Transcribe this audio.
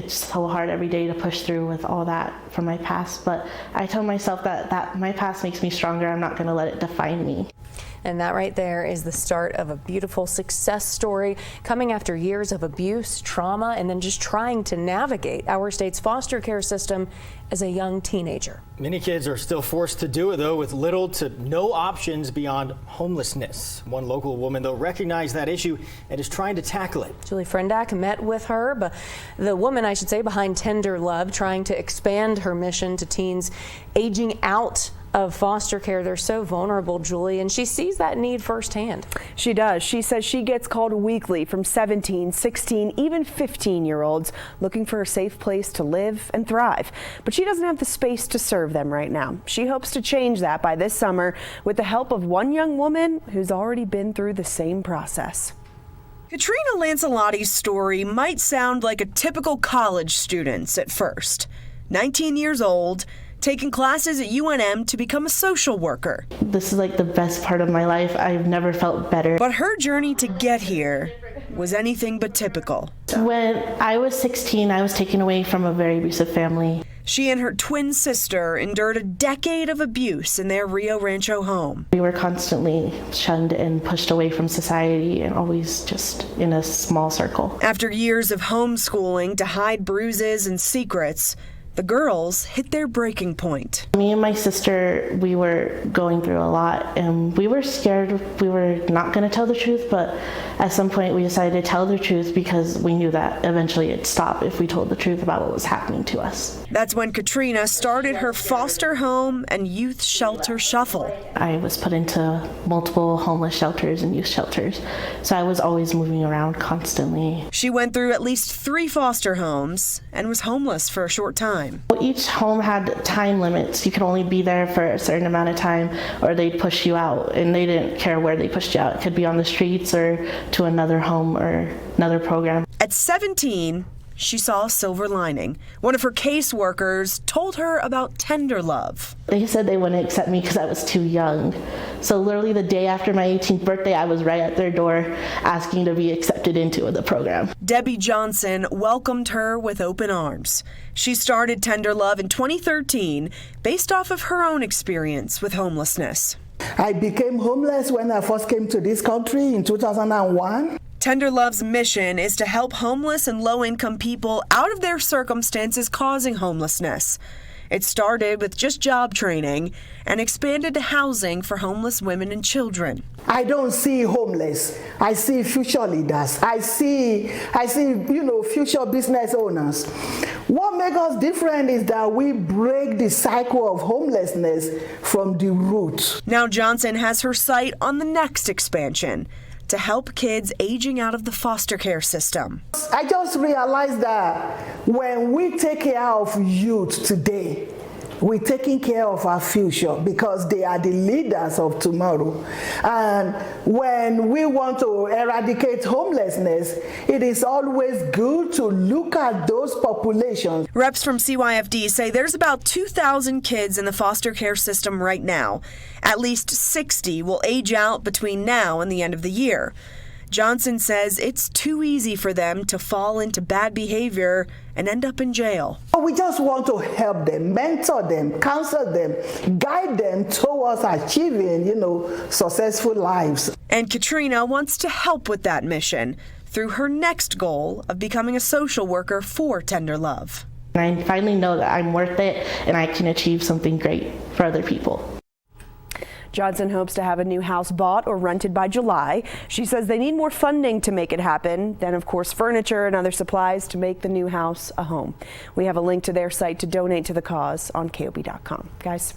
it's so hard every day to push through with all that from my past. But I tell myself that my past makes me stronger. I'm not going to let it define me. And that right there is the start of a beautiful success story, coming after years of abuse, trauma, and then just trying to navigate our state's foster care system as a young teenager. Many kids are still forced to do it, though, with little to no options beyond homelessness. One local woman, though, recognized that issue and is trying to tackle it. Julie Frendak met with her, but the woman, I should say, behind Tender Love, trying to expand her mission to teens aging out of foster care. They're so vulnerable, Julie, and she sees that need firsthand. She does. She says she gets called weekly from 17, 16, even 15-year-olds looking for a safe place to live and thrive. But she doesn't have the space to serve them right now. She hopes to change that by this summer with the help of one young woman who's already been through the same process. Katrina Lancelotti's story might sound like a typical college student's at first. 19 years old, taking classes at UNM to become a social worker. This is like the best part of my life. I've never felt better. But her journey to get here was anything but typical. When I was 16, I was taken away from a very abusive family. She and her twin sister endured a decade of abuse in their Rio Rancho home. We were constantly shunned and pushed away from society and always just in a small circle. After years of homeschooling to hide bruises and secrets, the girls hit their breaking point. Me and my sister, we were going through a lot and we were scared. We were not going to tell the truth, but at some point we decided to tell the truth because we knew that eventually it'd stop if we told the truth about what was happening to us. That's when Katrina started her foster home and youth shelter shuffle. I was put into multiple homeless shelters and youth shelters, so I was always moving around constantly. She went through at least 3 foster homes and was homeless for a short time. Each home had time limits. You could only be there for a certain amount of time or they'd push you out, and they didn't care where they pushed you out. It could be on the streets or to another home or another program. At 17, she saw a silver lining. One of her caseworkers told her about Tender Love. They said they wouldn't accept me because I was too young. So literally the day after my 18th birthday, I was right at their door asking to be accepted into the program. Debbie Johnson welcomed her with open arms. She started Tender Love in 2013 based off of her own experience with homelessness. I became homeless when I first came to this country in 2001. Tender Love's mission is to help homeless and low-income people out of their circumstances causing homelessness. It started with just job training and expanded to housing for homeless women and children. I don't see homeless. I see future leaders. I see, future business owners. What makes us different is that we break the cycle of homelessness from the root. Now Johnson has her sight on the next expansion, to help kids aging out of the foster care system. I just realized that when we take care of youth today, we're taking care of our future because they are the leaders of tomorrow. And when we want to eradicate homelessness, it is always good to look at those populations. Reps from CYFD say there's about 2,000 kids in the foster care system right now. At least 60 will age out between now and the end of the year. Johnson says it's too easy for them to fall into bad behavior and end up in jail. We just want to help them, mentor them, counsel them, guide them towards achieving, successful lives. And Katrina wants to help with that mission through her next goal of becoming a social worker for Tender Love. I finally know that I'm worth it and I can achieve something great for other people. Johnson hopes to have a new house bought or rented by July. She says they need more funding to make it happen, then of course furniture and other supplies to make the new house a home. We have a link to their site to donate to the cause on KOB.com. Guys.